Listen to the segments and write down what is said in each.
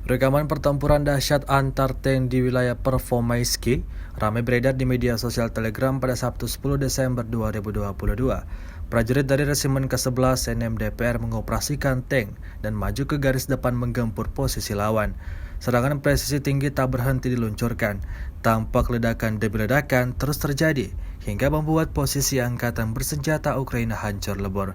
Rekaman pertempuran dahsyat antar tank di wilayah Performaiski ramai beredar di media sosial Telegram pada Sabtu 10 Desember 2022. Prajurit dari Resimen ke-11 NMDPR mengoperasikan tank dan maju ke garis depan menggempur posisi lawan. Serangan presisi tinggi tak berhenti diluncurkan. Tampak ledakan demi ledakan terus terjadi hingga membuat posisi angkatan bersenjata Ukraina hancur lebur.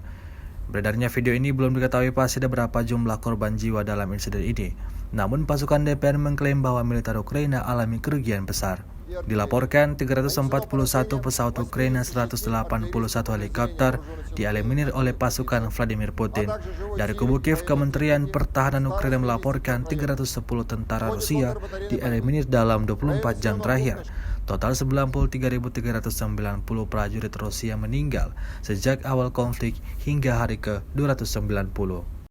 Beredarnya video ini belum diketahui pasti ada berapa jumlah korban jiwa dalam insiden ini. Namun pasukan DPR mengklaim bahwa militer Ukraina alami kerugian besar. Dilaporkan 341 pesawat Ukraina, 181 helikopter dieliminir oleh pasukan Vladimir Putin. Dari kubu Kiev, Kementerian Pertahanan Ukraina melaporkan 310 tentara Rusia dieliminir dalam 24 jam terakhir. Total 93.390 prajurit Rusia meninggal sejak awal konflik hingga hari ke-290.